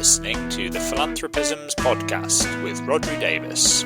listening to the Philanthropisms podcast with Rodri Davis.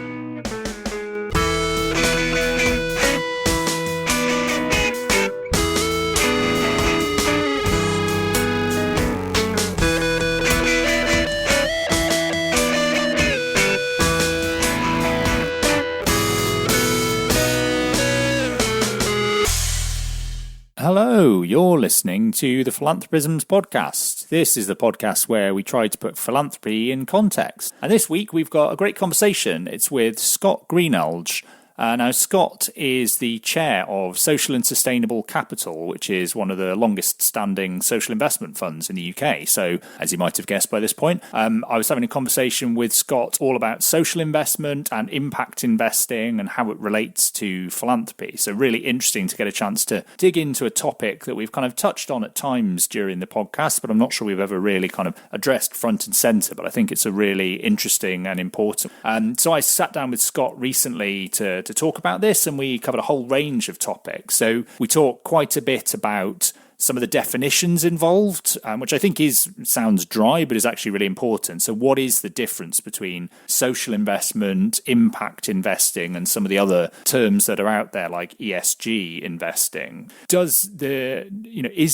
Hello, you're listening to the Philanthropisms podcast. This is the podcast where we try to put philanthropy in context. And this week we've got a great conversation. It's with Scott Greenhalgh. Now, Scott is the chair of Social and Sustainable Capital, which is one of the longest-standing social investment funds in the UK. So, as you might have guessed by this point, I was having a conversation with Scott all about social investment and impact investing and how it relates to philanthropy. So, really interesting to get a chance to dig into a topic that we've kind of touched on at times during the podcast, but I'm not sure we've ever really kind of addressed front and centre, but I think it's a really interesting and important. So I sat down with Scott recently to talk about this, and we covered a whole range of topics. So we talked quite a bit about some of the definitions involved, which I think sounds dry, but is actually really important. So what is the difference between social investment, impact investing, and some of the other terms that are out there like ESG investing? Is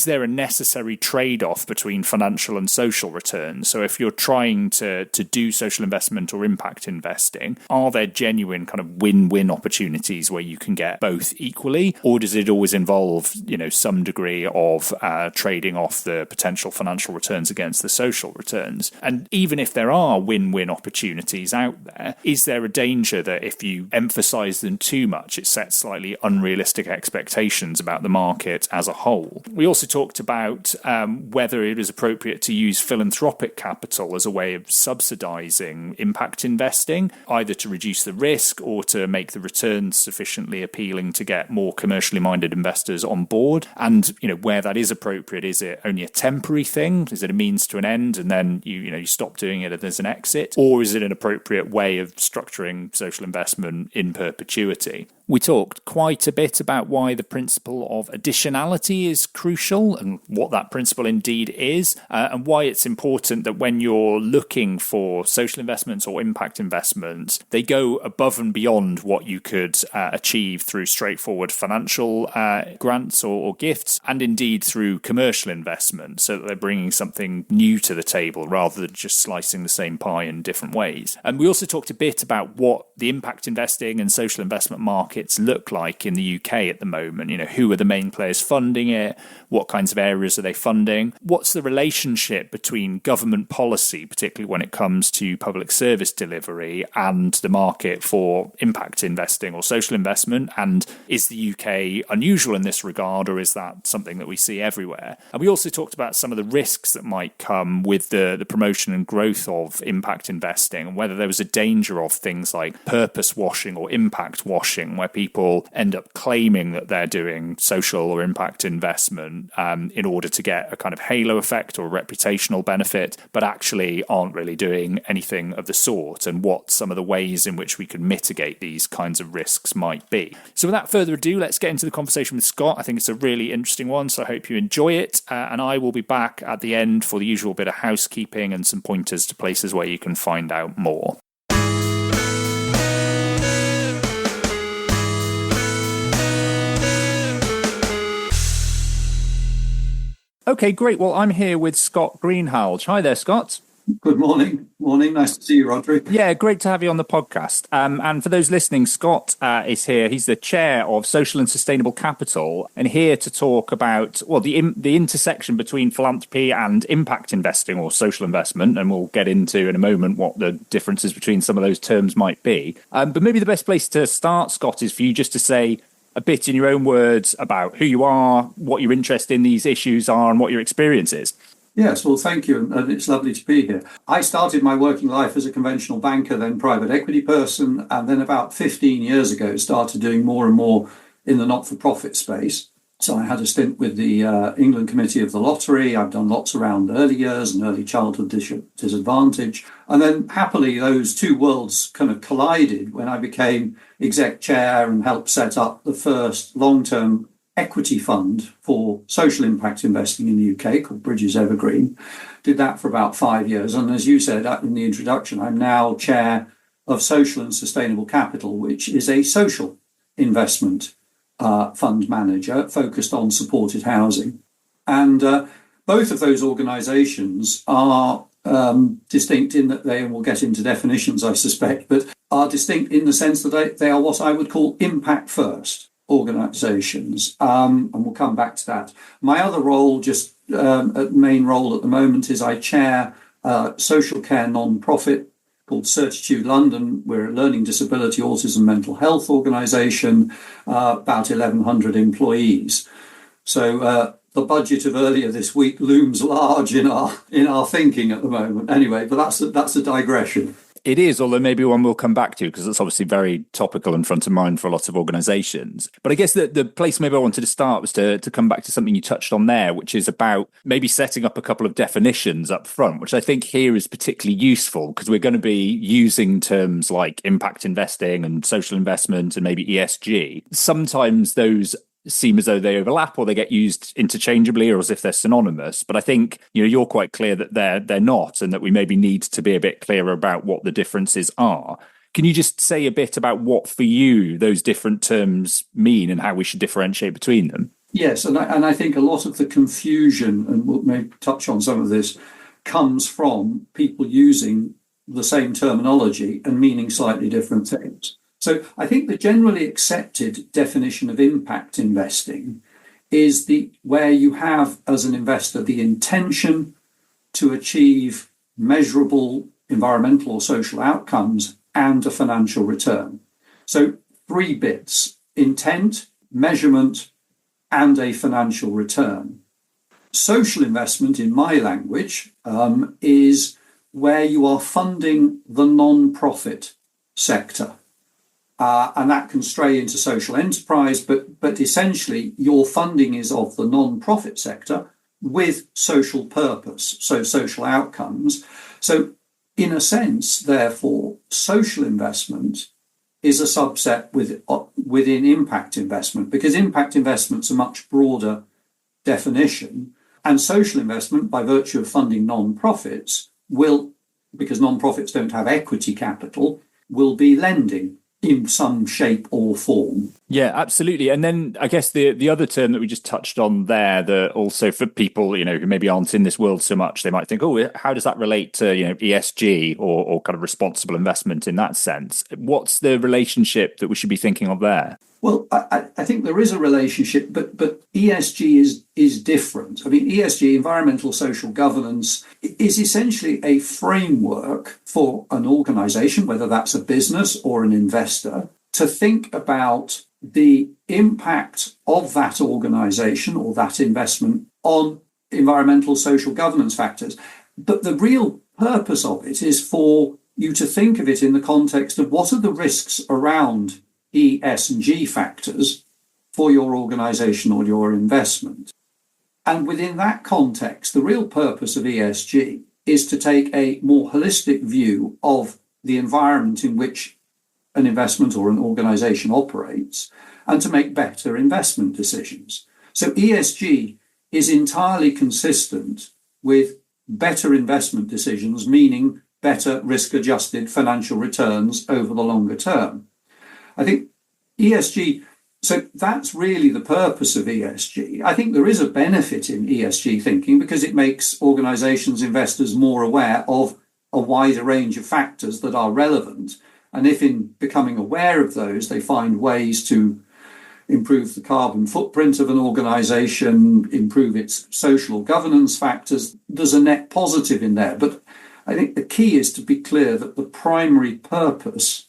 there a necessary trade-off between financial and social returns? So if you're trying to do social investment or impact investing, are there genuine kind of win-win opportunities where you can get both equally, or does it always involve, some degree of trading off the potential financial returns against the social returns? And even if there are win-win opportunities out there, is there a danger that if you emphasize them too much, it sets slightly unrealistic expectations about the market as a whole? We also talked about whether it is appropriate to use philanthropic capital as a way of subsidizing impact investing, either to reduce the risk or to make the returns sufficiently appealing to get more commercially minded investors on board. And, where that is appropriate, is it only a temporary thing? Is it a means to an end and then you stop doing it and there's an exit? Or is it an appropriate way of structuring social investment in perpetuity? We talked quite a bit about why the principle of additionality is crucial and what that principle indeed is, and why it's important that when you're looking for social investments or impact investments, they go above and beyond what you could achieve through straightforward financial grants or gifts, and indeed through commercial investment, so that they're bringing something new to the table rather than just slicing the same pie in different ways. And we also talked a bit about what the impact investing and social investment markets look like in the UK at the moment. Who are the main players funding it? What kinds of areas are they funding? What's the relationship between government policy, particularly when it comes to public service delivery, and the market for impact investing or social investment? And is the UK unusual in this regard, or is that something that we see everywhere? And we also talked about some of the risks that might come with the promotion and growth of impact investing, and whether there was a danger of things like purpose washing or impact washing, where people end up claiming that they're doing social or impact investment in order to get a kind of halo effect or reputational benefit, but actually aren't really doing anything of the sort, and what some of the ways in which we could mitigate these kinds of risks might be. So without further ado, let's get into the conversation with Scott. I think it's a really interesting one, so I hope you enjoy it, and I will be back at the end for the usual bit of housekeeping and some pointers to places where you can find out more. Okay, great. Well, I'm here with Scott Greenhalgh. Hi there, Scott. Good morning. Nice to see you, Rodri. Yeah, great to have you on the podcast. And for those listening, Scott is here. He's the chair of Social and Sustainable Capital, and here to talk about, the intersection between philanthropy and impact investing or social investment. And we'll get into in a moment what the differences between some of those terms might be. But maybe the best place to start, Scott, is for you just to say a bit in your own words about who you are, what your interest in these issues are, and what your experience is. Yes, well, thank you, and it's lovely to be here. I started my working life as a conventional banker, then private equity person, and then about 15 years ago started doing more and more in the not-for-profit space. So I had a stint with the England Committee of the Lottery. I've done lots around early years and early childhood disadvantage. And then happily, those two worlds kind of collided when I became exec chair and helped set up the first long-term equity fund for social impact investing in the UK called Bridges Evergreen. Did that for about 5 years. And as you said in the introduction, I'm now chair of Social and Sustainable Capital, which is a social investment fund manager focused on supported housing. And both of those organisations are distinct in that and we'll get into definitions, I suspect, but are distinct in the sense that they are what I would call impact first organisations. And we'll come back to that. My other role, main role at the moment, is I chair a social care non-profit called Certitude London. We're a learning disability, autism, mental health organisation, about 1,100 employees. So the budget of earlier this week looms large in our thinking at the moment. Anyway, but that's a digression. It is, although maybe one we'll come back to, because it's obviously very topical and front of mind for a lot of organisations. But I guess the place maybe I wanted to start was to come back to something you touched on there, which is about maybe setting up a couple of definitions up front, which I think here is particularly useful because we're going to be using terms like impact investing and social investment and maybe ESG. Sometimes those seem as though they overlap or they get used interchangeably or as if they're synonymous. But I think, you're quite clear that they're not, and that we maybe need to be a bit clearer about what the differences are. Can you just say a bit about what for you those different terms mean and how we should differentiate between them? Yes, and I think a lot of the confusion, and we'll maybe touch on some of this, comes from people using the same terminology and meaning slightly different things. So I think the generally accepted definition of impact investing is where you have, as an investor, the intention to achieve measurable environmental or social outcomes and a financial return. So 3 bits: intent, measurement, and a financial return. Social investment, in my language, is where you are funding the non-profit sector. And that can stray into social enterprise, but essentially your funding is of the non-profit sector with social purpose, so social outcomes. So in a sense, therefore, social investment is a subset within impact investment, because impact investment's a much broader definition, and social investment, by virtue of funding non-profits, because non-profits don't have equity capital, will be lending in some shape or form. Yeah, absolutely. And then I guess the other term that we just touched on there, that also for people, who maybe aren't in this world so much, they might think, oh, how does that relate to, ESG or kind of responsible investment in that sense? What's the relationship that we should be thinking of there? Well, I think there is a relationship, but ESG is different. I mean, ESG, environmental social governance, is essentially a framework for an organization, whether that's a business or an investor, to think about the impact of that organization or that investment on environmental social governance factors. But the real purpose of it is for you to think of it in the context of what are the risks around E, S, and G factors for your organization or your investment. And within that context, the real purpose of ESG is to take a more holistic view of the environment in which an investment or an organization operates and to make better investment decisions. So ESG is entirely consistent with better investment decisions, meaning better risk-adjusted financial returns over the longer term. I think ESG, so that's really the purpose of ESG. I think there is a benefit in ESG thinking because it makes organizations, investors more aware of a wider range of factors that are relevant. And if in becoming aware of those, they find ways to improve the carbon footprint of an organization, improve its social governance factors, there's a net positive in there. But I think the key is to be clear that the primary purpose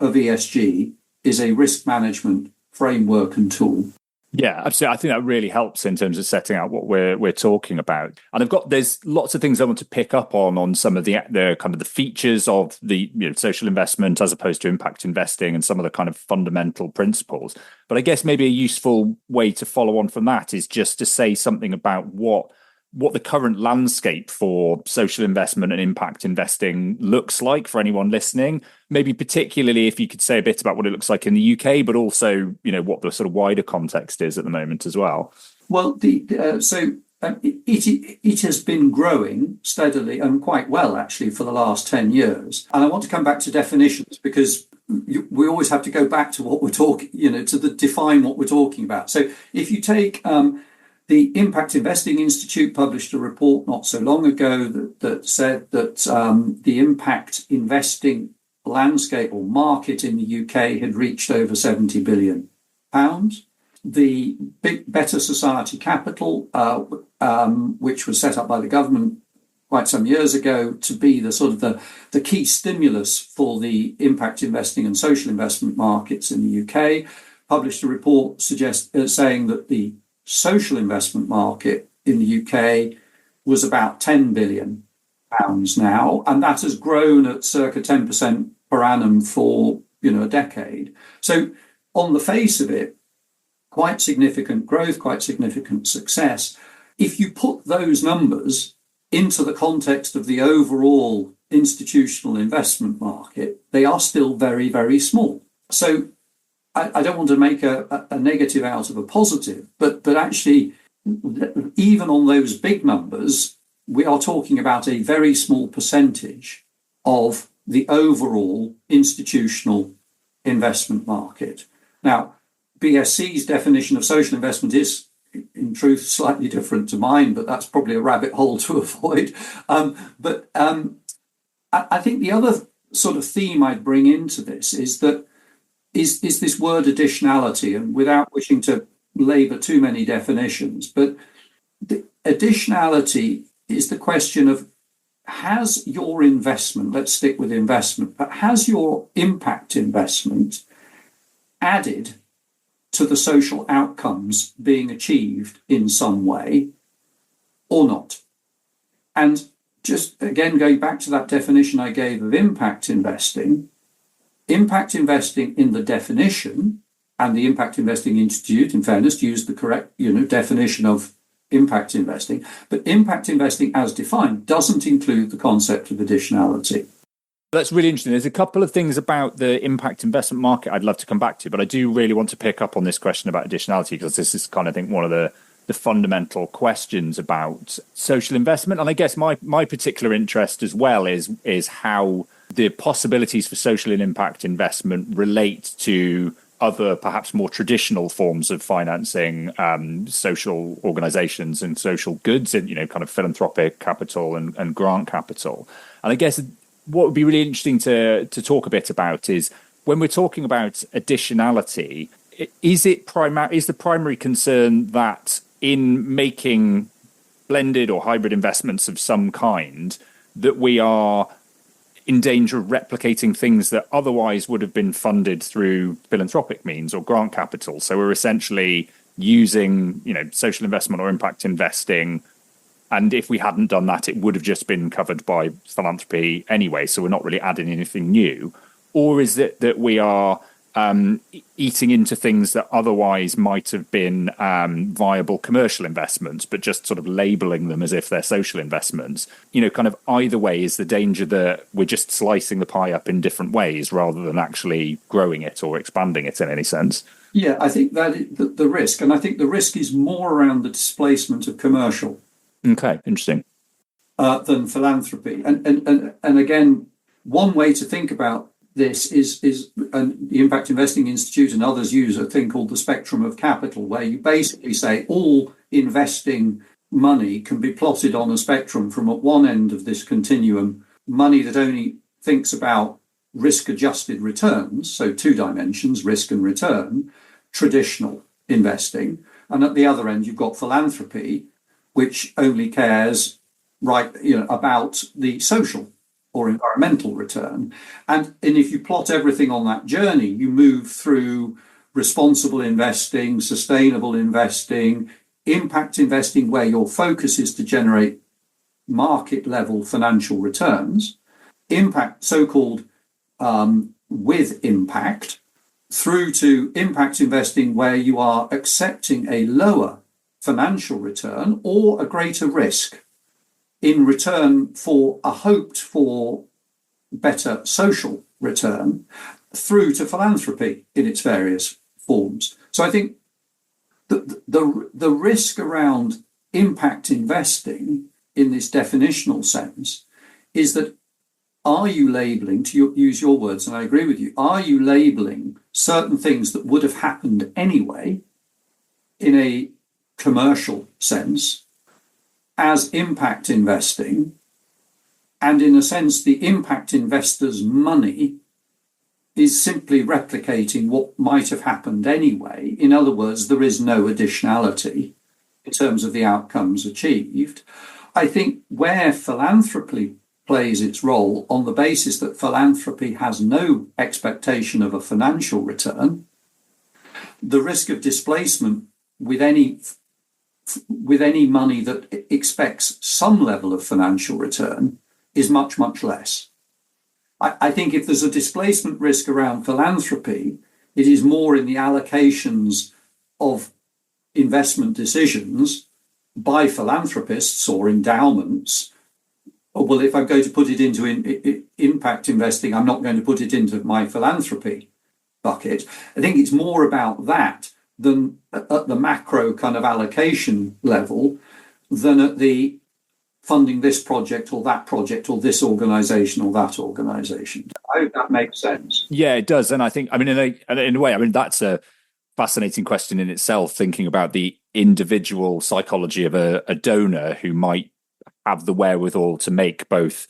of ESG is a risk management framework and tool. Yeah, absolutely. I think that really helps in terms of setting out what we're talking about. And there's lots of things I want to pick up on some of the kind of the features of the social investment as opposed to impact investing and some of the kind of fundamental principles. But I guess maybe a useful way to follow on from that is just to say something about what what the current landscape for social investment and impact investing looks like for anyone listening, maybe particularly if you could say a bit about what it looks like in the UK, but also, what the sort of wider context is at the moment as well. Well, it has been growing steadily and quite well, actually, for the last 10 years. And I want to come back to definitions because we always have to go back to what we're talking, define what we're talking about. So if you take the Impact Investing Institute published a report not so long ago that said that the impact investing landscape or market in the UK had reached over £70 billion. The Better Society Capital, which was set up by the government quite some years ago to be the sort of the key stimulus for the impact investing and social investment markets in the UK, published a report saying that the social investment market in the UK was about £10 billion now, and that has grown at circa 10% per annum for a decade. So on the face of it, quite significant growth, quite significant success. If you put those numbers into the context of the overall institutional investment market, they are still very, very small. So I don't want to make a negative out of a positive, but actually, even on those big numbers, we are talking about a very small percentage of the overall institutional investment market. Now, BSC's definition of social investment is, in truth, slightly different to mine, but that's probably a rabbit hole to avoid. But I think the other sort of theme I'd bring into this is this word additionality, and without wishing to labour too many definitions, but the additionality is the question of, has your investment, let's stick with investment, but has your impact investment added to the social outcomes being achieved in some way or not? And just again, going back to that definition I gave of impact investing in the definition, and the Impact Investing Institute, in fairness, used the correct definition of impact investing, but impact investing as defined doesn't include the concept of additionality. That's really interesting. There's a couple of things about the impact investment market I'd love to come back to, but I do really want to pick up on this question about additionality, because this is kind of, I think, one of the fundamental questions about social investment. And I guess my particular interest as well is how the possibilities for social and impact investment relate to other, perhaps more traditional forms of financing social organizations and social goods, and kind of philanthropic capital and grant capital. And I guess what would be really interesting to talk a bit about is, when we're talking about additionality, is the primary concern that in making blended or hybrid investments of some kind, that we are in danger of replicating things that otherwise would have been funded through philanthropic means or grant capital? So we're essentially using, social investment or impact investing, and if we hadn't done that, it would have just been covered by philanthropy anyway. So we're not really adding anything new. Or is it that we are eating into things that otherwise might have been viable commercial investments, but just sort of labeling them as if they're social investments? Kind of either way is the danger that we're just slicing the pie up in different ways rather than actually growing it or expanding it in any sense. Yeah, I think that is the risk. And I think the risk is more around the displacement of commercial. Okay, interesting. Than philanthropy. And again, one way to think about this is and the Impact Investing Institute and others use a thing called the spectrum of capital, where you basically say all investing money can be plotted on a spectrum from, at one end of this continuum, money that only thinks about risk-adjusted returns, so two dimensions, risk and return, traditional investing. And at the other end, you've got philanthropy, which only cares about the social or environmental return. And if you plot everything on that journey, you move through responsible investing, sustainable investing, impact investing, where your focus is to generate market level financial returns, impact, so-called with impact, through to impact investing, where you are accepting a lower financial return or a greater risk in return for a hoped for better social return through to philanthropy in its various forms. So I think the risk around impact investing in this definitional sense is that, are you labeling, to use your words, and I agree with you, are you labeling certain things that would have happened anyway in a commercial sense as impact investing, and in a sense the impact investor's money is simply replicating what might have happened anyway? In other words, there is no additionality in terms of the outcomes achieved. I think where philanthropy plays its role on the basis that philanthropy has no expectation of a financial return, the risk of displacement with any money that expects some level of financial return is much, much less. I think if there's a displacement risk around philanthropy, it is more in the allocations of investment decisions by philanthropists or endowments. Oh, well, if I'm going to put it into impact investing, I'm not going to put it into my philanthropy bucket. I think it's more about that than at the macro kind of allocation level than at the funding this project or that project or this organization or that organization. I hope that makes sense. Yeah, it does. And I think, in a way, that's a fascinating question in itself, thinking about the individual psychology of a donor who might have the wherewithal to make both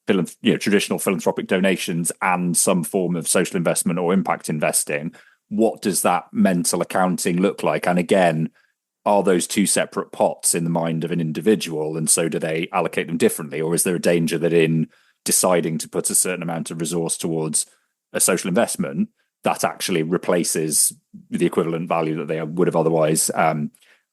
traditional philanthropic donations and some form of social investment or impact investing. What does that mental accounting look like? And again, are those two separate pots in the mind of an individual? And so do they allocate them differently? Or is there a danger that in deciding to put a certain amount of resource towards a social investment, that actually replaces the equivalent value that they would have otherwise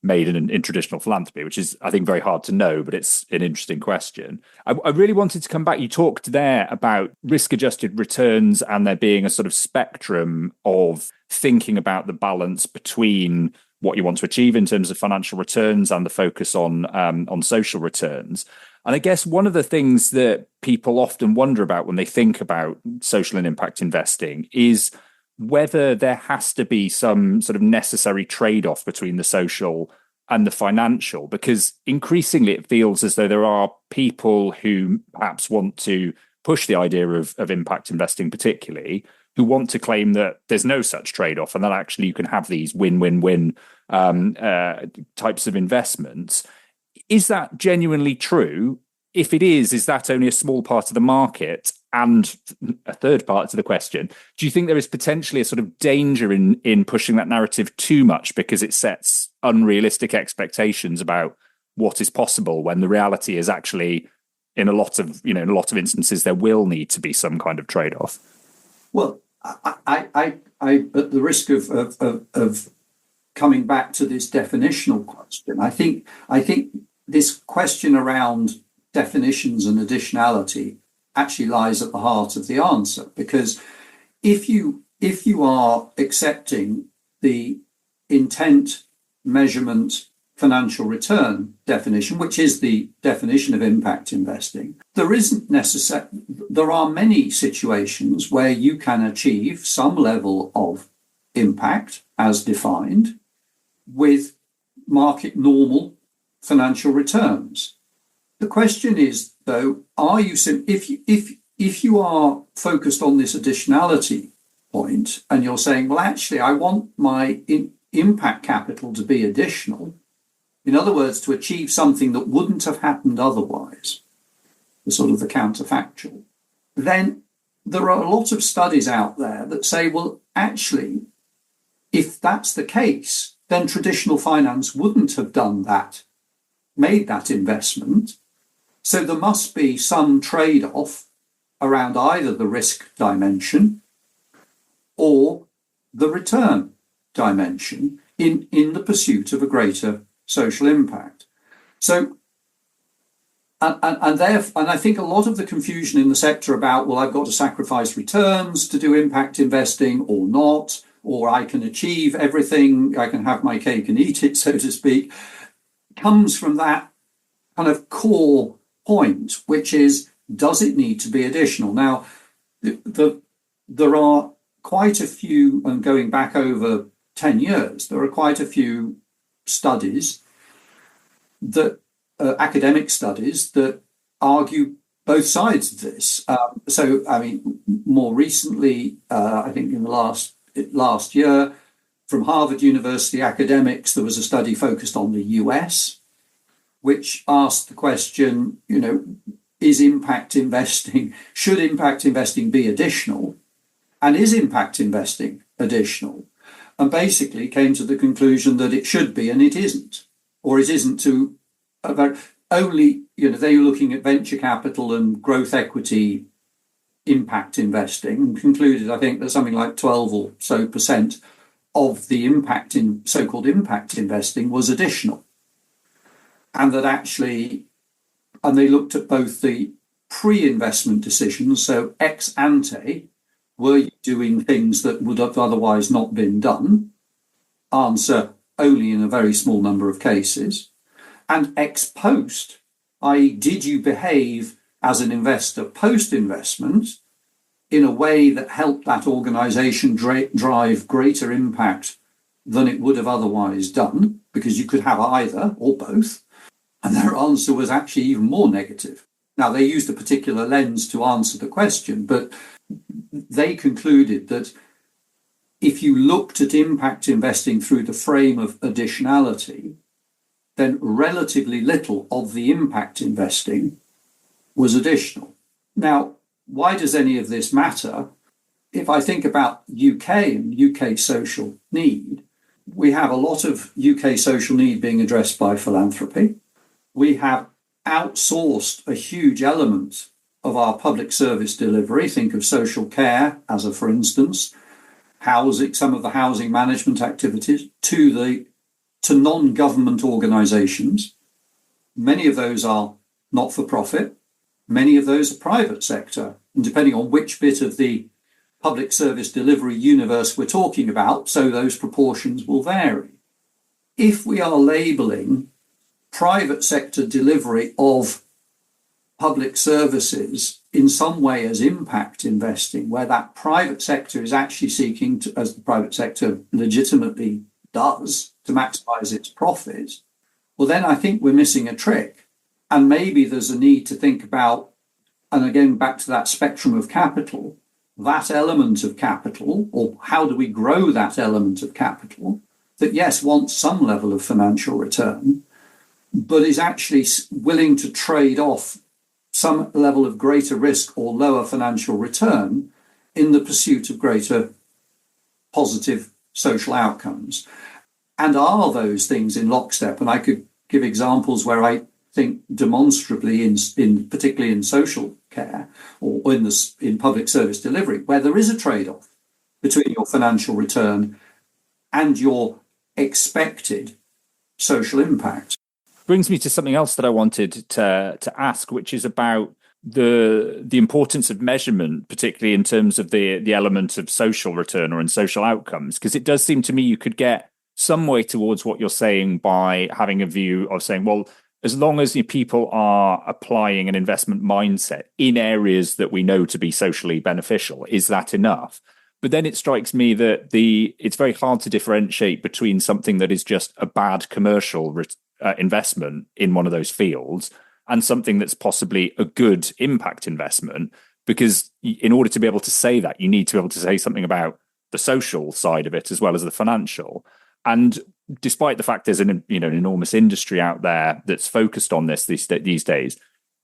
made in traditional philanthropy, which is, I think, very hard to know, but it's an interesting question. I really wanted to come back. You talked there about risk-adjusted returns and there being a sort of spectrum of thinking about the balance between what you want to achieve in terms of financial returns and the focus on social returns. And I guess one of the things that people often wonder about when they think about social and impact investing is whether there has to be some sort of necessary trade-off between the social and the financial, because increasingly it feels as though there are people who perhaps want to push the idea of impact investing particularly, who want to claim that there's no such trade-off and that actually you can have these win-win-win types of investments. Is that genuinely true? If it is that only a small part of the market? And a third part to the question, do you think there is potentially a sort of danger in pushing that narrative too much because it sets unrealistic expectations about what is possible when the reality is actually in a lot of instances there will need to be some kind of trade-off? Well, I at the risk of coming back to this definitional question, I think this question around definitions and additionality actually lies at the heart of the answer, because if you are accepting the intent, measurement, financial return definition, which is the definition of impact investing, there are many situations where you can achieve some level of impact as defined with market normal financial returns. The question is, though, if you are focused on this additionality point and you're saying, well, actually, I want my impact capital to be additional, in other words, to achieve something that wouldn't have happened otherwise, the sort of the counterfactual, then there are a lot of studies out there that say, well, actually, if that's the case, then traditional finance wouldn't have done that, made that investment. So there must be some trade-off around either the risk dimension or the return dimension in the pursuit of a greater social impact. So, and I think a lot of the confusion in the sector about, well, I've got to sacrifice returns to do impact investing or not, or I can achieve everything, I can have my cake and eat it, so to speak. comes from that kind of core point, which is, does it need to be additional? Now, there are quite a few, and going back over 10 years, there are quite a few studies that, academic studies, that argue both sides of this. More recently, I think in the last year, from Harvard University academics, there was a study focused on the US, which asked the question, should impact investing be additional? And is impact investing additional? And basically came to the conclusion that it should be, and it isn't. Or it isn't to only, they were looking at venture capital and growth equity impact investing, and concluded, I think, that something like 12 or so percent of the impact in so-called impact investing was additional. And that actually, and they looked at both the pre-investment decisions, so ex ante, were you doing things that would have otherwise not been done? Answer, only in a very small number of cases. And ex post, i.e., did you behave as an investor post-investment in a way that helped that organization drive greater impact than it would have otherwise done? Because you could have either or both. And their answer was actually even more negative. Now, they used a particular lens to answer the question, but they concluded that if you looked at impact investing through the frame of additionality, then relatively little of the impact investing was additional. Now, why does any of this matter? If I think about UK and UK social need, we have a lot of UK social need being addressed by philanthropy. We have outsourced a huge element of our public service delivery. Think of social care as for instance, housing, some of the housing management activities to non-government organisations. Many of those are not-for-profit. Many of those are private sector. And depending on which bit of the public service delivery universe we're talking about, so those proportions will vary. If we are labelling private sector delivery of public services in some way as impact investing, where that private sector is actually seeking to, as the private sector legitimately does, to maximize its profit, well, then I think we're missing a trick. And maybe there's a need to think about, and again, back to that spectrum of capital, that element of capital, or how do we grow that element of capital that, yes, wants some level of financial return, but is actually willing to trade off some level of greater risk or lower financial return in the pursuit of greater positive social outcomes. And are those things in lockstep? And I could give examples where I think demonstrably, in particularly in social care or in public service delivery, where there is a trade-off between your financial return and your expected social impact. Brings me to something else that I wanted to ask, which is about the importance of measurement, particularly in terms of the element of social return or in social outcomes, because it does seem to me you could get some way towards what you're saying by having a view of saying, well, as long as people are applying an investment mindset in areas that we know to be socially beneficial, is that enough? But then it strikes me that it's very hard to differentiate between something that is just a bad commercial investment in one of those fields and something that's possibly a good impact investment, because in order to be able to say that, you need to be able to say something about the social side of it as well as the financial. And despite the fact there's an enormous industry out there that's focused on this these days,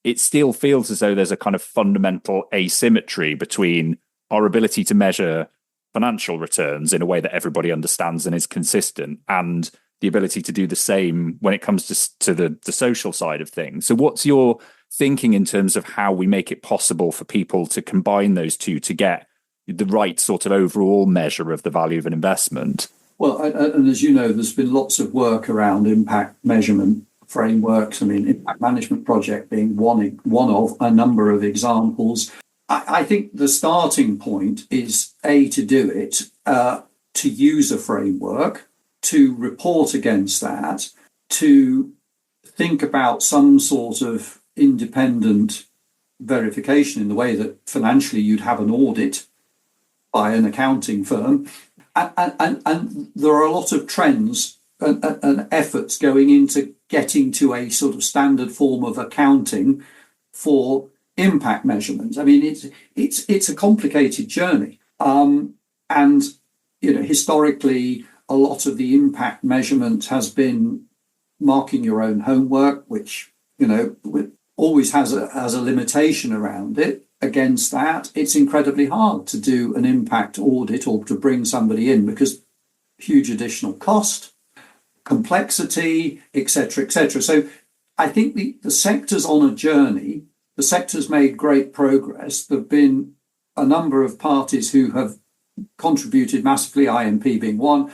it still feels as though there's a kind of fundamental asymmetry between our ability to measure financial returns in a way that everybody understands and is consistent, and the ability to do the same when it comes to the social side of things. So what's your thinking in terms of how we make it possible for people to combine those two to get the right sort of overall measure of the value of an investment? Well, and as you know, there's been lots of work around impact measurement frameworks. I mean, Impact Management Project being one of a number of examples. I think the starting point is, A, to do it, to use a framework, to report against that, to think about some sort of independent verification in the way that financially you'd have an audit by an accounting firm. And there are a lot of trends and efforts going into getting to a sort of standard form of accounting for impact measurement. I mean, it's a complicated journey. And, historically, a lot of the impact measurement has been marking your own homework, which, always has a limitation around it. Against that, it's incredibly hard to do an impact audit or to bring somebody in because huge additional cost, complexity, etc., etc. So I think the sector's on a journey. The sector's made great progress. There have been a number of parties who have contributed massively, IMP being one,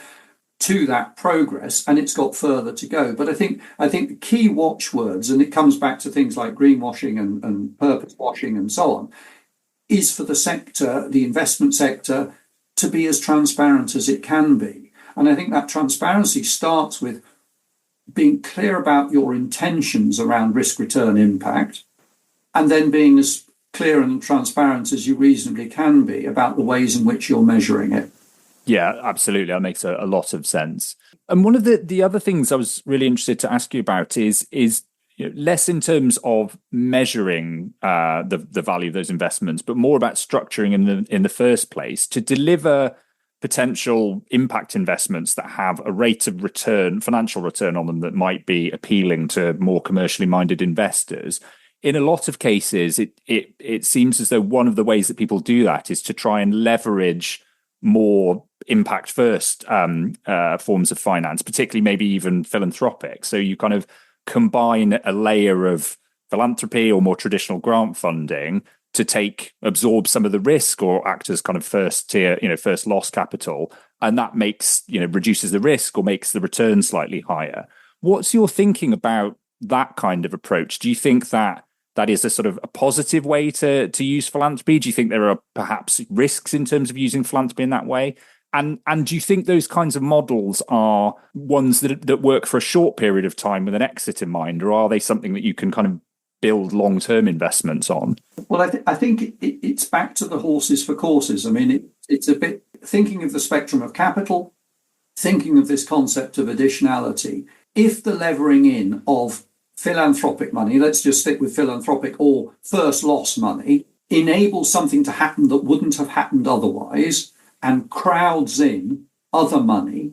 to that progress, and it's got further to go. But I think the key watchwords, and it comes back to things like greenwashing and purpose washing and so on, is for the sector, the investment sector, to be as transparent as it can be. And I think that transparency starts with being clear about your intentions around risk return impact, and then being as clear and transparent as you reasonably can be about the ways in which you're measuring it. Yeah, absolutely. That makes a lot of sense. And one of the other things I was really interested to ask you about is less in terms of measuring the value of those investments, but more about structuring in the first place to deliver potential impact investments that have a rate of return, financial return on them that might be appealing to more commercially minded investors. In a lot of cases, it seems as though one of the ways that people do that is to try and leverage more impact first forms of finance, particularly maybe even philanthropic. So you kind of combine a layer of philanthropy or more traditional grant funding to absorb some of the risk or act as kind of first tier, first loss capital. And that reduces the risk or makes the return slightly higher. What's your thinking about that kind of approach? Do you think that is a sort of a positive way to use philanthropy? Do you think there are perhaps risks in terms of using philanthropy in that way? And do you think those kinds of models are ones that work for a short period of time with an exit in mind, or are they something that you can kind of build long-term investments on? Well, I think it's back to the horses for courses. I mean, it's a bit thinking of the spectrum of capital, thinking of this concept of additionality. If the levering in of philanthropic money, let's just stick with philanthropic or first loss money, enables something to happen that wouldn't have happened otherwise and crowds in other money,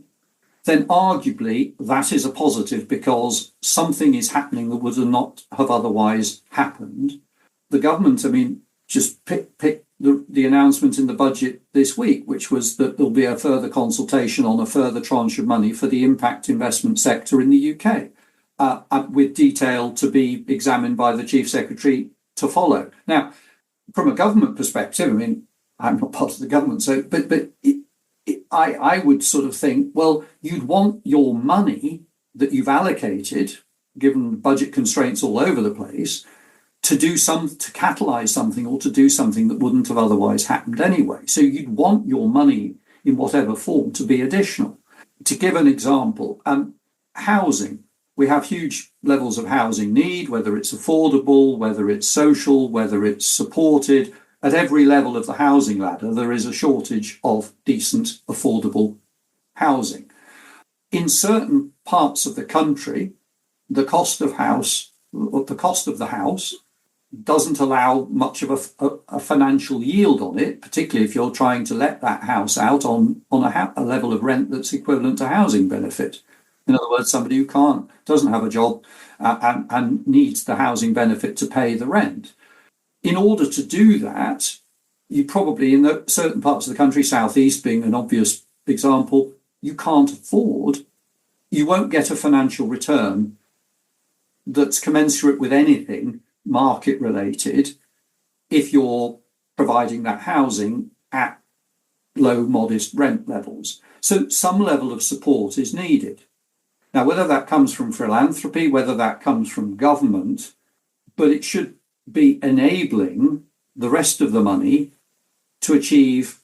then arguably that is a positive because something is happening that would not have otherwise happened. The government, just pick the announcement in the budget this week, which was that there'll be a further consultation on a further tranche of money for the impact investment sector in the UK. With detail to be examined by the Chief Secretary to follow. Now, from a government perspective, I'm not part of the government, so I would sort of think, well, you'd want your money that you've allocated, given budget constraints all over the place, to catalyse something or to do something that wouldn't have otherwise happened anyway. So you'd want your money in whatever form to be additional. To give an example, housing. We have huge levels of housing need, whether it's affordable, whether it's social, whether it's supported. At every level of the housing ladder, there is a shortage of decent, affordable housing. In certain parts of the country, the cost of the house doesn't allow much of a financial yield on it, particularly if you're trying to let that house out on a level of rent that's equivalent to housing benefit. In other words, somebody who doesn't have a job and needs the housing benefit to pay the rent. In order to do that, you probably, in certain parts of the country, Southeast being an obvious example, you won't get a financial return that's commensurate with anything market related if you're providing that housing at low, modest rent levels. So some level of support is needed. Now, whether that comes from philanthropy, whether that comes from government, but it should be enabling the rest of the money to achieve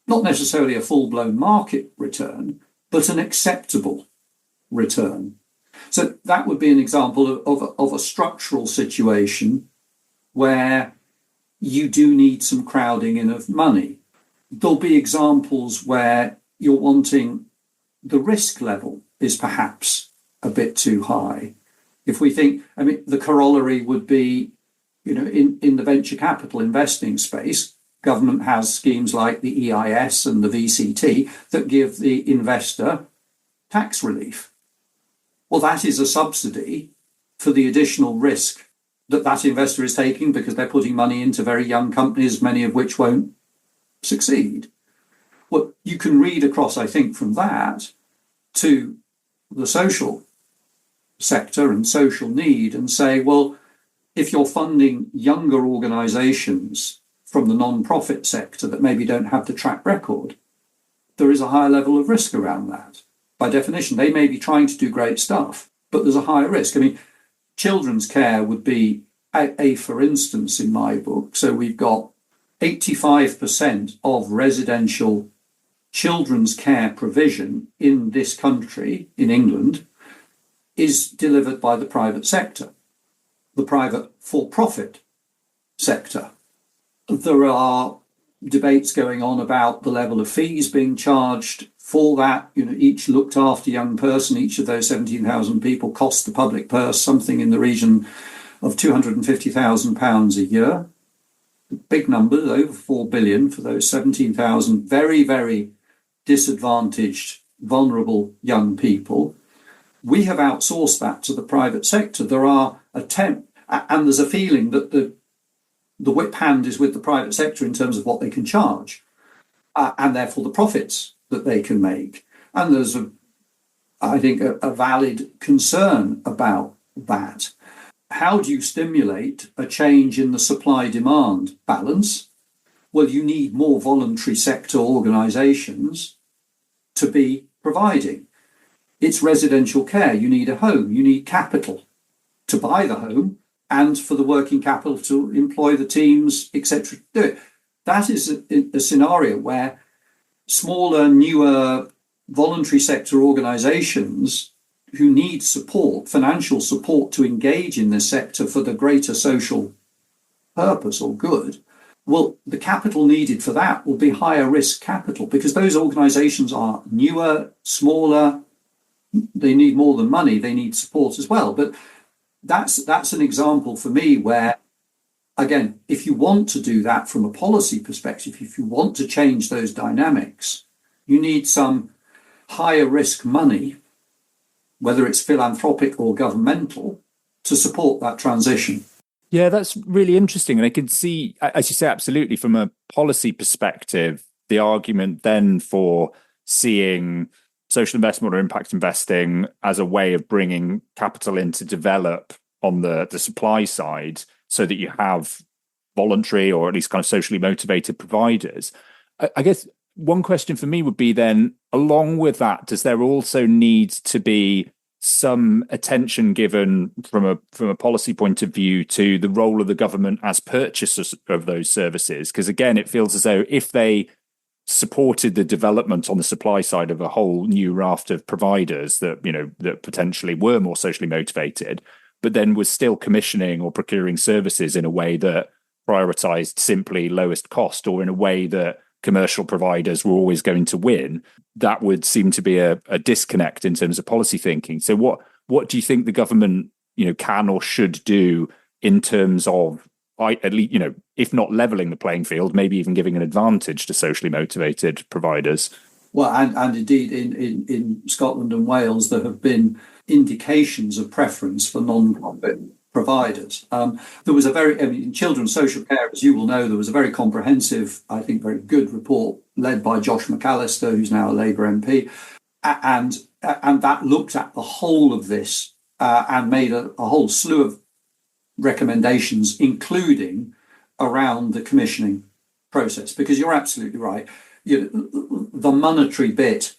not necessarily a full-blown market return, but an acceptable return. So that would be an example of a structural situation where you do need some crowding in of money. There'll be examples where you're wanting the risk level is perhaps a bit too high. If we think, the corollary would be, in the venture capital investing space, government has schemes like the EIS and the VCT that give the investor tax relief. Well, that is a subsidy for the additional risk that investor is taking because they're putting money into very young companies, many of which won't succeed. Well, you can read across, I think, from that to the social sector and social need and say, well, if you're funding younger organizations from the non-profit sector that maybe don't have the track record, there is a higher level of risk around that. By definition, they may be trying to do great stuff, but there's a higher risk. Children's care would be a for instance in my book. So we've got 85% of residential children's care provision in this country, in England, is delivered by the private sector, the private for-profit sector. There are debates going on about the level of fees being charged for that. Each looked after young person, each of those 17,000 people cost the public purse something in the region of £250,000 a year. Big numbers, over 4 billion for those 17,000 very, very disadvantaged, vulnerable young people. We have outsourced that to the private sector. There are attempts, and there's a feeling that the whip hand is with the private sector in terms of what they can charge, and therefore the profits that they can make. And there's, I think, a valid concern about that. How do you stimulate a change in the supply-demand balance? Well, you need more voluntary sector organisations to be providing. It's residential care. You need a home. You need capital to buy the home and for the working capital to employ the teams, etc. to do it. That is a scenario where smaller, newer, voluntary sector organisations who need support, financial support to engage in this sector for the greater social purpose or good, well, the capital needed for that will be higher risk capital because those organisations are newer, smaller, they need more than money, they need support as well. But that's an example for me where, again, if you want to do that from a policy perspective, if you want to change those dynamics, you need some higher risk money, whether it's philanthropic or governmental, to support that transition. Yeah, that's really interesting. And I can see, as you say, absolutely, from a policy perspective, the argument then for seeing social investment or impact investing as a way of bringing capital in to develop on the supply side so that you have voluntary or at least kind of socially motivated providers. I guess one question for me would be then, along with that, does there also need to be some attention given from a policy point of view to the role of the government as purchasers of those services? Because again, it feels as though if they supported the development on the supply side of a whole new raft of providers that potentially were more socially motivated, but then was still commissioning or procuring services in a way that prioritized simply lowest cost or in a way that commercial providers were always going to win, that would seem to be a disconnect in terms of policy thinking. So what do you think the government can or should do in terms of at least, if not leveling the playing field, maybe even giving an advantage to socially motivated providers? Well, and indeed in Scotland and Wales, there have been indications of preference for non-profit providers. There was in children's social care, as you will know, there was a very comprehensive, I think very good report led by Josh McAllister, who's now a Labour MP, and that looked at the whole of this and made a whole slew of recommendations, including around the commissioning process. Because you're absolutely right, the monetary bit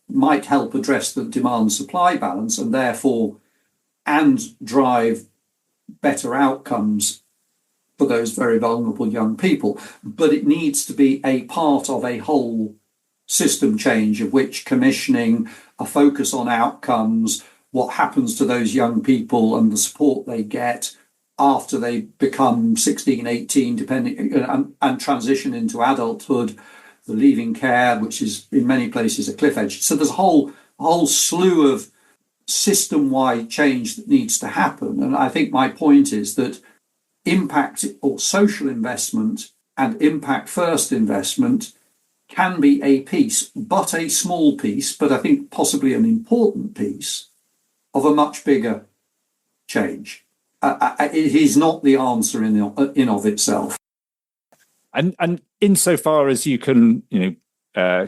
might help address the demand-supply balance and therefore drive better outcomes for those very vulnerable young people. But it needs to be a part of a whole system change of which commissioning, a focus on outcomes, what happens to those young people and the support they get after they become 16, 18, depending, and transition into adulthood, the leaving care, which is in many places a cliff edge. So there's a whole slew of system-wide change that needs to happen. And I think my point is that impact or social investment and impact first investment can be a piece, but a small piece, but I think possibly an important piece of a much bigger change. It is not the answer in of itself. And insofar as you can,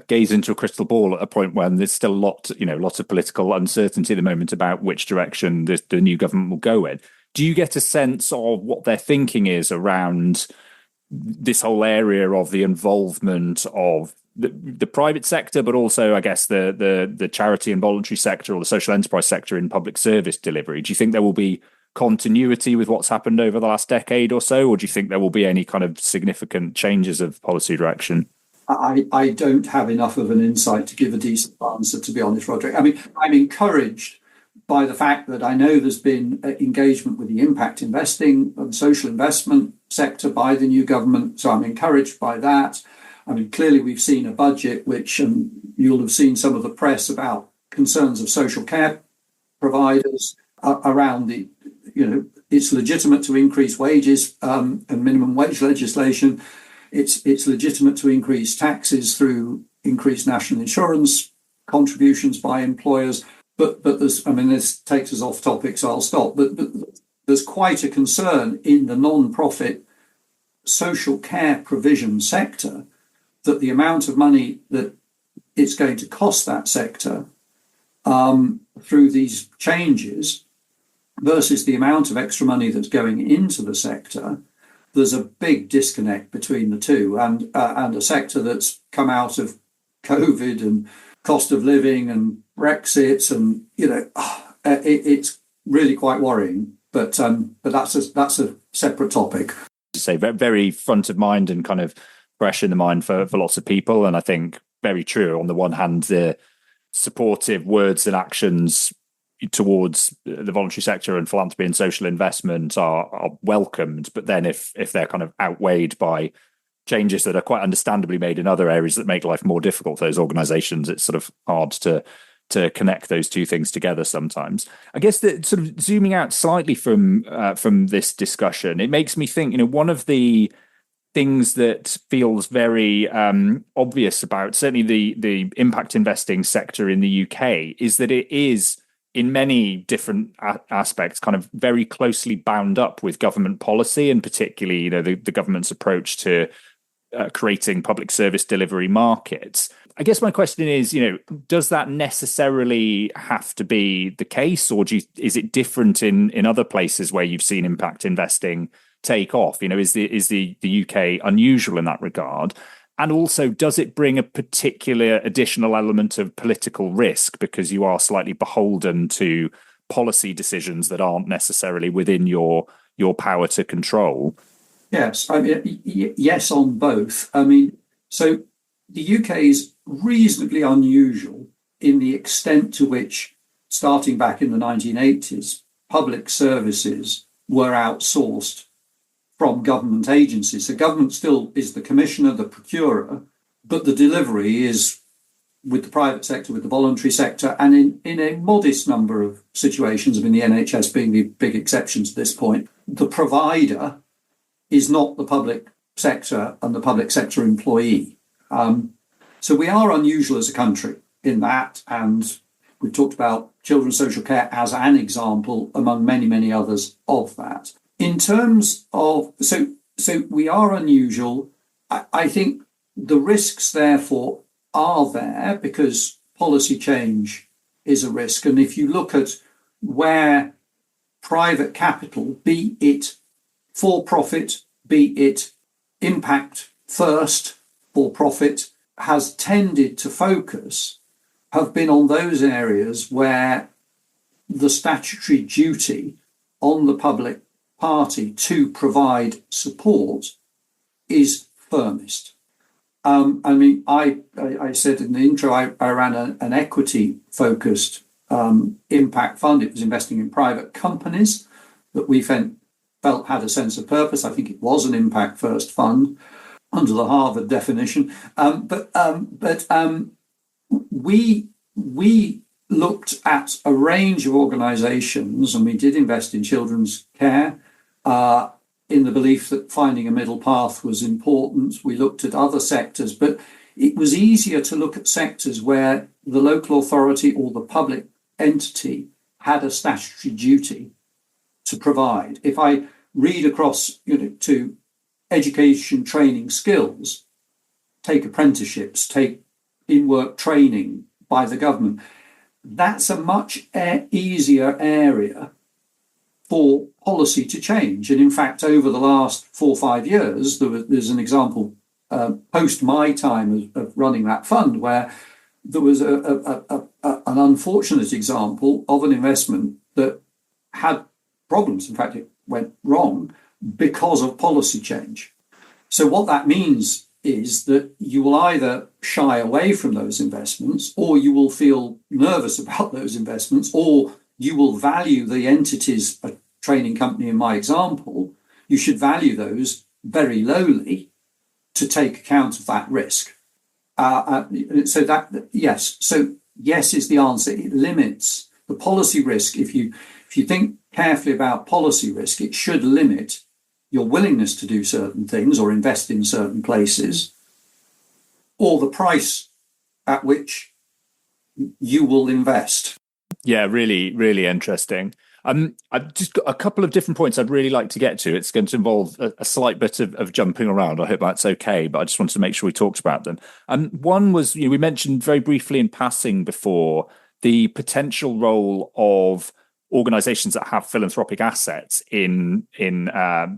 gaze into a crystal ball at a point when there's still lots of political uncertainty at the moment about which direction the new government will go in. Do you get a sense of what their thinking is around this whole area of the involvement of the private sector, but also, I guess, the charity and voluntary sector or the social enterprise sector in public service delivery? Do you think there will be continuity with what's happened over the last decade or so, or do you think there will be any kind of significant changes of policy direction? I don't have enough of an insight to give a decent answer, to be honest, Roderick. I mean, I'm encouraged by the fact that I know there's been engagement with the impact investing and social investment sector by the new government. So I'm encouraged by that. I mean, clearly we've seen a budget which, you'll have seen some of the press about concerns of social care providers around it's legitimate to increase wages and minimum wage legislation. It's legitimate to increase taxes through increased national insurance contributions by employers. But this takes us off topic, so I'll stop. But there's quite a concern in the non-profit social care provision sector that the amount of money that it's going to cost that sector through these changes versus the amount of extra money that's going into the sector, there's a big disconnect between the two. And a sector that's come out of COVID and cost of living and Brexit, and it's really quite worrying. But that's a separate topic. Say very front of mind and kind of fresh in the mind for lots of people, and I think very true. On the one hand, the supportive words and actions towards the voluntary sector and philanthropy and social investment are welcomed, but then if they're kind of outweighed by changes that are quite understandably made in other areas that make life more difficult for those organizations, it's sort of hard to connect those two things together sometimes. I guess that sort of zooming out slightly from this discussion, it makes me think, one of the things that feels very obvious about certainly the impact investing sector in the UK is that it is in many different aspects kind of very closely bound up with government policy, and particularly the government's approach to creating public service delivery markets. I guess my question is, does that necessarily have to be the case, or is it different in other places where you've seen impact investing take off? Is the UK unusual in that regard? And also, does it bring a particular additional element of political risk because you are slightly beholden to policy decisions that aren't necessarily within your power to control? Yes, yes on both. So the UK is reasonably unusual in the extent to which, starting back in the 1980s, public services were outsourced from government agencies. The government still is the commissioner, the procurer, but the delivery is with the private sector, with the voluntary sector, and in a modest number of situations, the NHS being the big exception to this point, the provider is not the public sector and the public sector employee. So we are unusual as a country in that, and we've talked about children's social care as an example among many, many others of that. In terms of, so we are unusual. I think the risks, therefore, are there because policy change is a risk. And if you look at where private capital, be it for profit, be it impact first for profit, has tended to focus, have been on those areas where the statutory duty on the public party to provide support is firmest. I said in the intro, I ran an equity-focused impact fund. It was investing in private companies that we felt had a sense of purpose. I think it was an impact first fund under the Harvard definition. We looked at a range of organizations, and we did invest in children's care in the belief that finding a middle path was important. We looked at other sectors, but it was easier to look at sectors where the local authority or the public entity had a statutory duty to provide. If I read across to education, training, skills, take apprenticeships, take in-work training by the government, that's a much easier area for policy to change. And in fact, over the last 4 or 5 years, there's an example post my time of running that fund where there was an unfortunate example of an investment that had problems. In fact, it went wrong because of policy change. So what that means is that you will either shy away from those investments, or you will feel nervous about those investments, or you will value the entities, a training company in my example, you should value those very lowly to take account of that risk. So yes is the answer. It limits the policy risk. If you think carefully about policy risk, it should limit your willingness to do certain things or invest in certain places, or the price at which you will invest. Yeah, really, really interesting. I've just got a couple of different points I'd really like to get to. It's going to involve a slight bit of jumping around. I hope that's okay, but I just wanted to make sure we talked about them. One was, we mentioned very briefly in passing before the potential role of organizations that have philanthropic assets in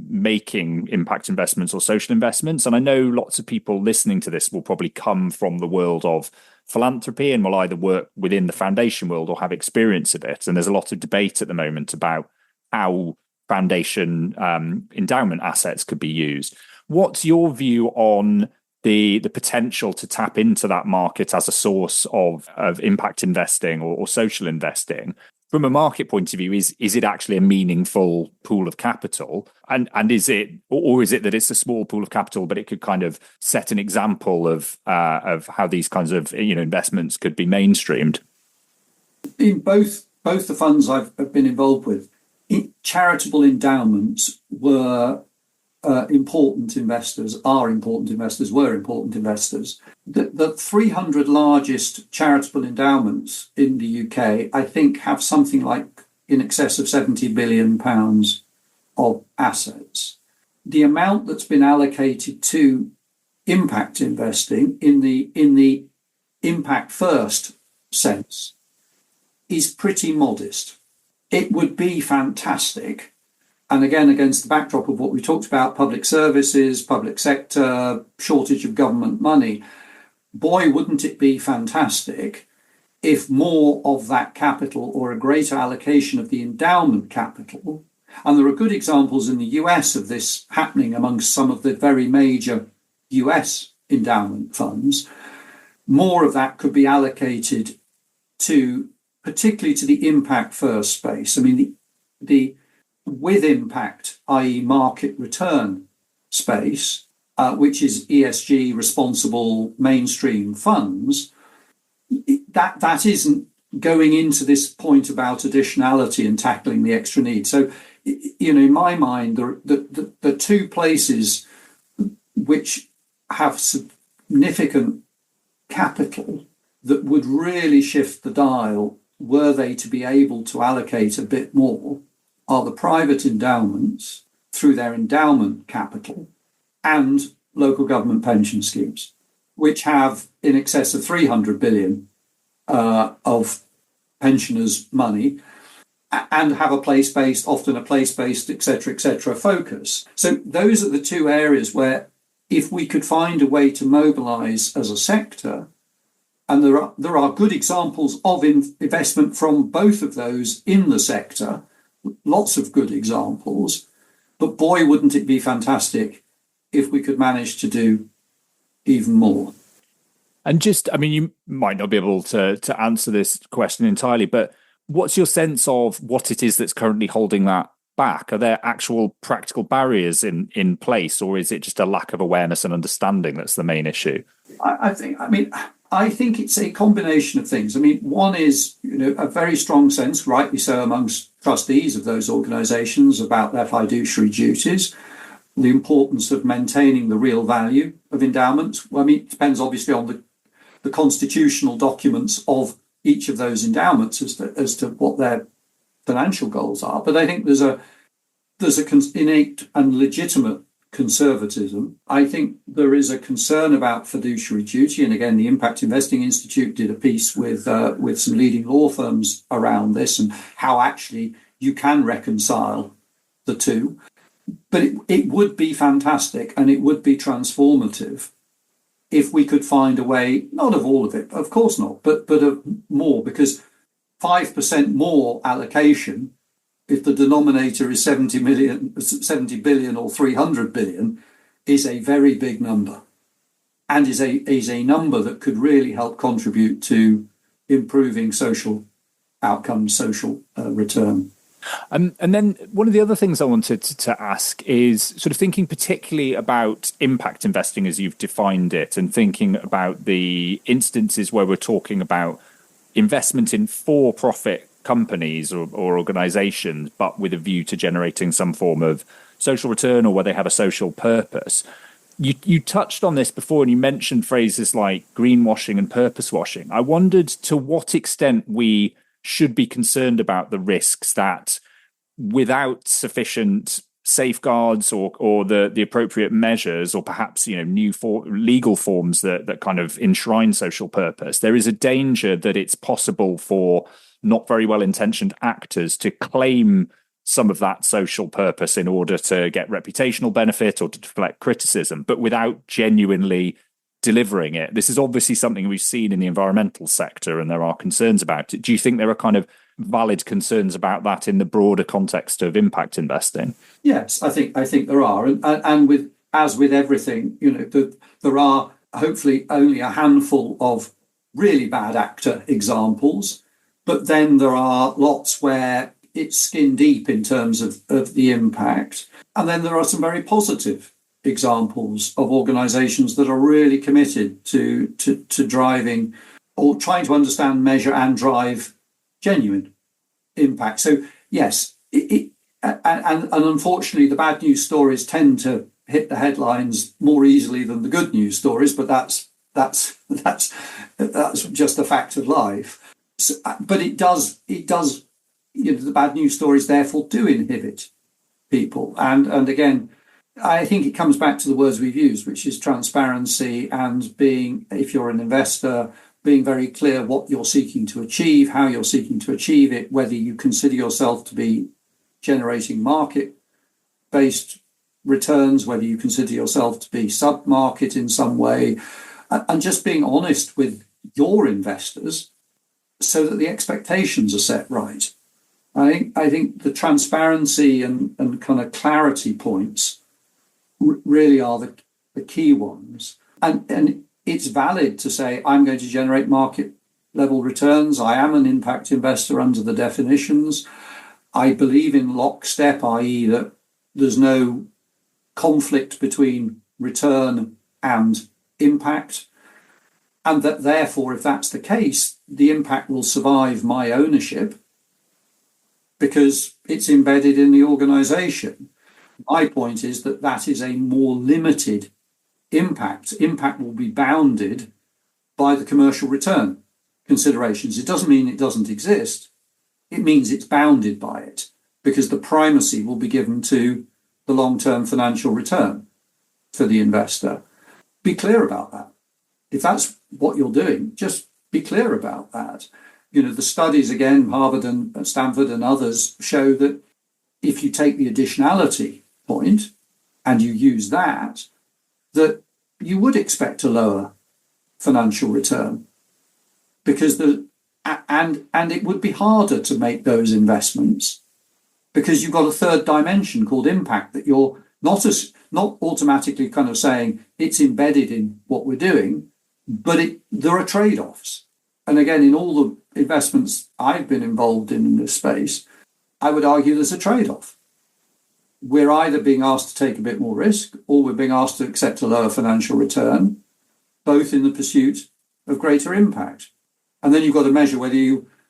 making impact investments or social investments. And I know lots of people listening to this will probably come from the world of philanthropy and will either work within the foundation world or have experience of it. And there's a lot of debate at the moment about how foundation endowment assets could be used. What's your view on the potential to tap into that market as a source of impact investing or social investing? From a market point of view, is it actually a meaningful pool of capital? And is it that it's a small pool of capital, but it could kind of set an example of how these kinds of investments could be mainstreamed? In both the funds I've been involved with, charitable endowments were important investors, were important investors. The 300 largest charitable endowments in the UK, I think, have something like in excess of £70 billion of assets. The amount that's been allocated to impact investing in the impact first sense is pretty modest. It would be fantastic. And again, against the backdrop of what we talked about, public services, public sector, shortage of government money, boy, wouldn't it be fantastic if more of that capital, or a greater allocation of the endowment capital, and there are good examples in the US of this happening amongst some of the very major US endowment funds, more of that could be allocated to, particularly to the impact first space. I mean, the with impact, i.e. market return space, which is ESG responsible mainstream funds, that isn't going into this point about additionality and tackling the extra need. So, in my mind, the two places which have significant capital that would really shift the dial, were they to be able to allocate a bit more, are the private endowments through their endowment capital and local government pension schemes, which have in excess of 300 billion of pensioners' money and have often a place-based, et cetera, focus. So those are the two areas where, if we could find a way to mobilize as a sector, and there are good examples of investment from both of those in the sector, lots of good examples, but boy, wouldn't it be fantastic if we could manage to do even more. And you might not be able to answer this question entirely, but What's your sense of what it is that's currently holding that back? Are there actual practical barriers in place, or is it just a lack of awareness and understanding that's the main issue? I think it's a combination of things. I mean, one is, a very strong sense, rightly so, amongst trustees of those organisations about their fiduciary duties, the importance of maintaining the real value of endowments. Well, I mean, it depends obviously on the constitutional documents of each of those endowments as to what their financial goals are. But I think there's a innate and legitimate conservatism. I think there is a concern about fiduciary duty, and again, the Impact Investing Institute did a piece with some leading law firms around this and how actually you can reconcile the two. But it would be fantastic and it would be transformative if we could find a way, not of all of it, of course not, but of more, because 5% more allocation, if the denominator is 70 billion or 300 billion, is a very big number, and is a number that could really help contribute to improving social outcomes, social return. And then one of the other things I wanted to ask is sort of thinking particularly about impact investing as you've defined it, and thinking about the instances where we're talking about investment in for-profit companies or organizations, but with a view to generating some form of social return, or where they have a social purpose. You touched on this before, and you mentioned phrases like greenwashing and purpose washing. I wondered to what extent we should be concerned about the risks that, without sufficient safeguards or the appropriate measures, or perhaps new legal forms that kind of enshrine social purpose, there is a danger that it's possible for not very well-intentioned actors to claim some of that social purpose in order to get reputational benefit or to deflect criticism, but without genuinely delivering it. This is obviously something we've seen in the environmental sector, and there are concerns about it. Do you think there are kind of valid concerns about that in the broader context of impact investing? Yes, I think there are, and with everything, there are hopefully only a handful of really bad actor examples, but then there are lots where it's skin deep in terms of the impact, and then there are some very positive examples of organizations that are really committed to driving, or trying to understand, measure and drive genuine impact. So yes, and unfortunately the bad news stories tend to hit the headlines more easily than the good news stories, but that's just a fact of life. So, but it does the bad news stories therefore do inhibit people, and again, I think it comes back to the words we've used, which is transparency, and being, if you're an investor, being very clear what you're seeking to achieve, how you're seeking to achieve it, whether you consider yourself to be generating market-based returns, whether you consider yourself to be sub-market in some way, and just being honest with your investors so that the expectations are set right. I think the transparency and kind of clarity points really are the key ones. And it's valid to say, I'm going to generate market level returns. I am an impact investor under the definitions. I believe in lockstep, i.e. that there's no conflict between return and impact. And that therefore, if that's the case, the impact will survive my ownership because it's embedded in the organization. My point is that is a more limited impact. Impact will be bounded by the commercial return considerations. It doesn't mean it doesn't exist. It means it's bounded by it because the primacy will be given to the long-term financial return for the investor. Be clear about that. If that's what you're doing, just be clear about that. The studies, again, Harvard and Stanford and others show that if you take the additionality point and you use that you would expect a lower financial return because and it would be harder to make those investments because you've got a third dimension called impact that you're not automatically kind of saying it's embedded in what we're doing, but there are trade-offs. And again, in all the investments I've been involved in this space, I would argue there's a trade-off. We're either being asked to take a bit more risk, or we're being asked to accept a lower financial return, both in the pursuit of greater impact. And then you've got to measure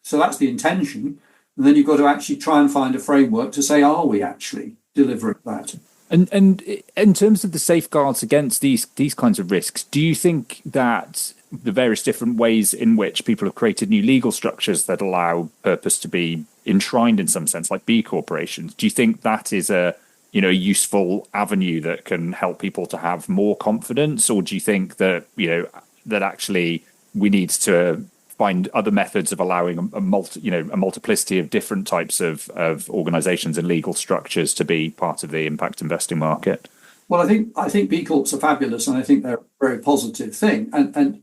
so that's the intention, and then you've got to actually try and find a framework to say, are we actually delivering that? And in terms of the safeguards against these kinds of risks, do you think that the various different ways in which people have created new legal structures that allow purpose to be enshrined in some sense, like B corporations, do you think that is a useful avenue that can help people to have more confidence, or do you think that that actually we need to find other methods of allowing a multiplicity of different types of organizations and legal structures to be part of the impact investing market? Well, I think B Corps are fabulous, and I think they're a very positive thing. And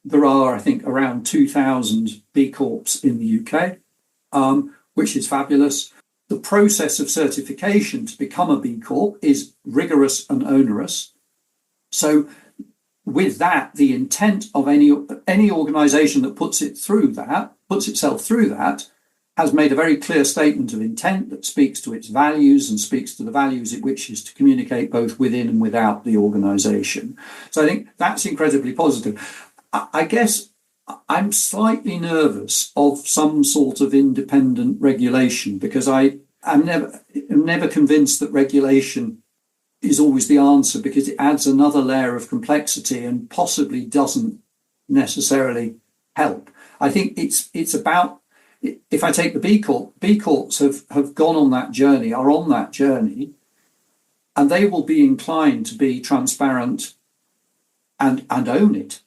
there are, I think, around 2,000 B Corps in the UK, which is fabulous. The process of certification to become a B Corp is rigorous and onerous. So with that, the intent of any organisation that puts itself through that, has made a very clear statement of intent that speaks to its values and speaks to the values it wishes to communicate both within and without the organisation. So I think that's incredibly positive. I guess I'm slightly nervous of some sort of independent regulation, because I'm never convinced that regulation is always the answer, because it adds another layer of complexity and possibly doesn't necessarily help. I think it's about, if I take the B Corps have gone on that journey, are on that journey, and they will be inclined to be transparent and own it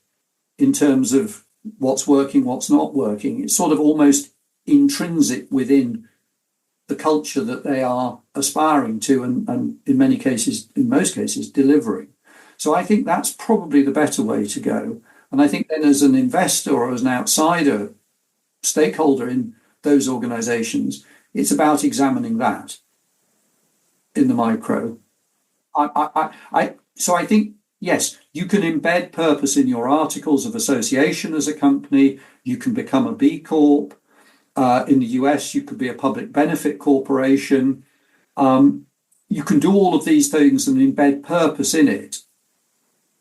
in terms of what's working, what's not working. It's sort of almost intrinsic within the culture that they are aspiring to, and in most cases, delivering. So I think that's probably the better way to go. And I think then, as an investor or as an outsider stakeholder in those organizations, it's about examining that in the micro. So I think, yes, you can embed purpose in your articles of association as a company. You can become a B Corp. In the US, you could be a public benefit corporation. You can do all of these things and embed purpose in it,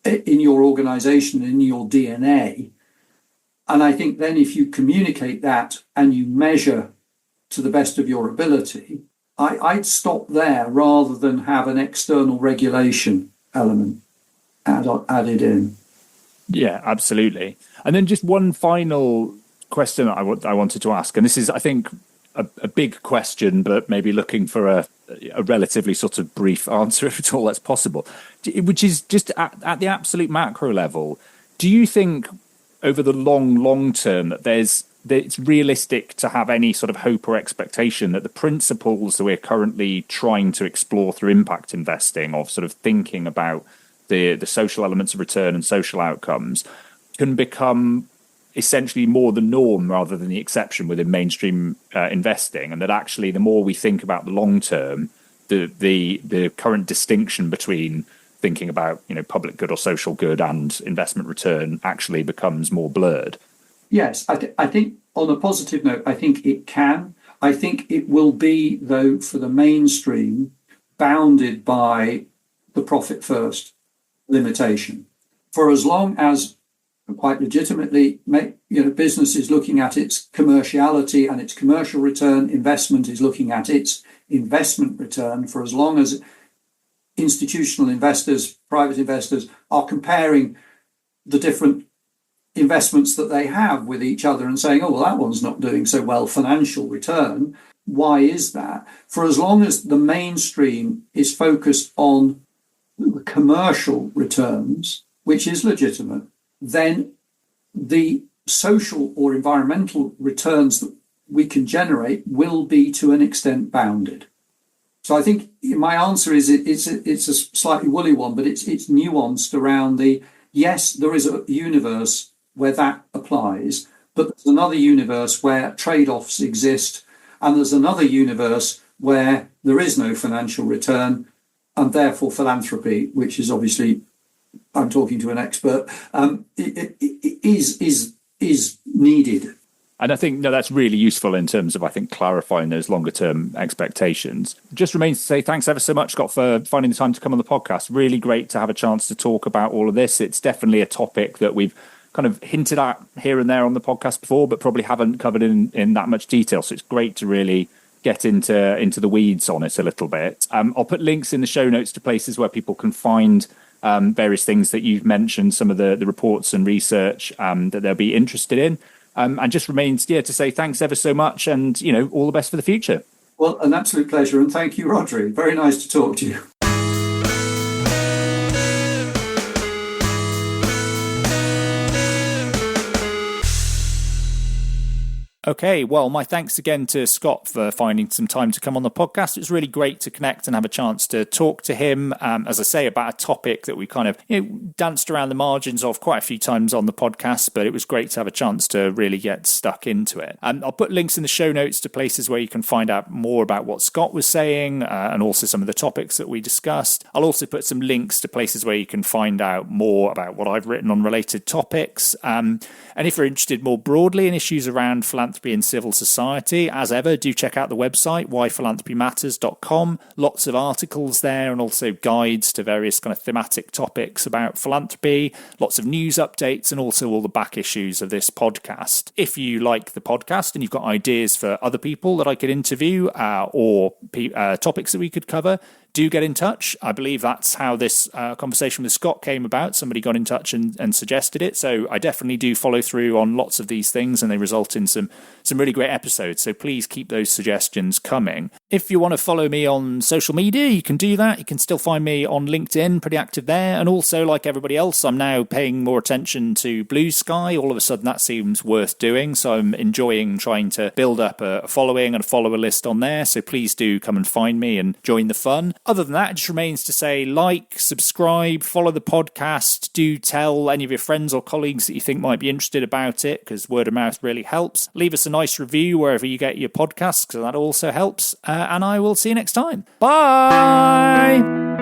in your organization, in your DNA. And I think then if you communicate that and you measure to the best of your ability, I'd stop there rather than have an external regulation element added in. Yeah, absolutely. And then just one final question that I wanted to ask, and this is, I think, a big question, but maybe looking for a relatively sort of brief answer, if at all that's possible, which is just at the absolute macro level, do you think over the long term that it's realistic to have any sort of hope or expectation that the principles that we're currently trying to explore through impact investing, of sort of thinking about the social elements of return and social outcomes, can become essentially more the norm rather than the exception within mainstream investing, and that actually the more we think about the long term, the current distinction between thinking about public good or social good and investment return actually becomes more blurred? Yes, I think on a positive note, I think it can. I think it will be, though, for the mainstream, bounded by the profit first limitation. For as long as, quite legitimately, business is looking at its commerciality and its commercial return, investment is looking at its investment return, for as long as institutional investors, private investors, are comparing the different investments that they have with each other and saying, oh, well, that one's not doing so well, financial return. Why is that? For as long as the mainstream is focused on the commercial returns, which is legitimate, then the social or environmental returns that we can generate will be to an extent bounded. So I think my answer is it's a slightly woolly one, but it's nuanced around yes, there is a universe where that applies, but there's another universe where trade-offs exist, and there's another universe where there is no financial return, and therefore philanthropy, which is obviously, I'm talking to an expert, is needed. And I think, that's really useful in terms of, I think, clarifying those longer term expectations. Just remains to say thanks ever so much, Scott, for finding the time to come on the podcast. Really great to have a chance to talk about all of this. It's definitely a topic that we've kind of hinted at here and there on the podcast before, but probably haven't covered in that much detail. So it's great to really get into the weeds on it a little bit. I'll put links in the show notes to places where people can find various things that you've mentioned, some of the reports and research that they'll be interested in. And just remains, to say thanks ever so much and, all the best for the future. Well, an absolute pleasure. And thank you, Rodri. Very nice to talk to you. Okay, well, my thanks again to Scott for finding some time to come on the podcast. It was really great to connect and have a chance to talk to him, as I say, about a topic that we kind of danced around the margins of quite a few times on the podcast, but it was great to have a chance to really get stuck into it. I'll put links in the show notes to places where you can find out more about what Scott was saying and also some of the topics that we discussed. I'll also put some links to places where you can find out more about what I've written on related topics. And if you're interested more broadly in issues around philanthropy in civil society, as ever, do check out the website, whyphilanthropymatters.com. Lots of articles there and also guides to various kind of thematic topics about philanthropy, lots of news updates, and also all the back issues of this podcast. If you like the podcast and you've got ideas for other people that I could interview or topics that we could cover, do get in touch. I believe that's how this conversation with Scott came about. Somebody got in touch and suggested it. So I definitely do follow through on lots of these things and they result in some really great episodes. So please keep those suggestions coming. If you want to follow me on social media, you can do that. You can still find me on LinkedIn, pretty active there. And also, like everybody else, I'm now paying more attention to Blue Sky. All of a sudden, that seems worth doing. So I'm enjoying trying to build up a following and a follower list on there. So please do come and find me and join the fun. Other than that, it just remains to say like, subscribe, follow the podcast. Do tell any of your friends or colleagues that you think might be interested about it, because word of mouth really helps. Leave us a nice review wherever you get your podcasts, because that also helps. And I will see you next time. Bye!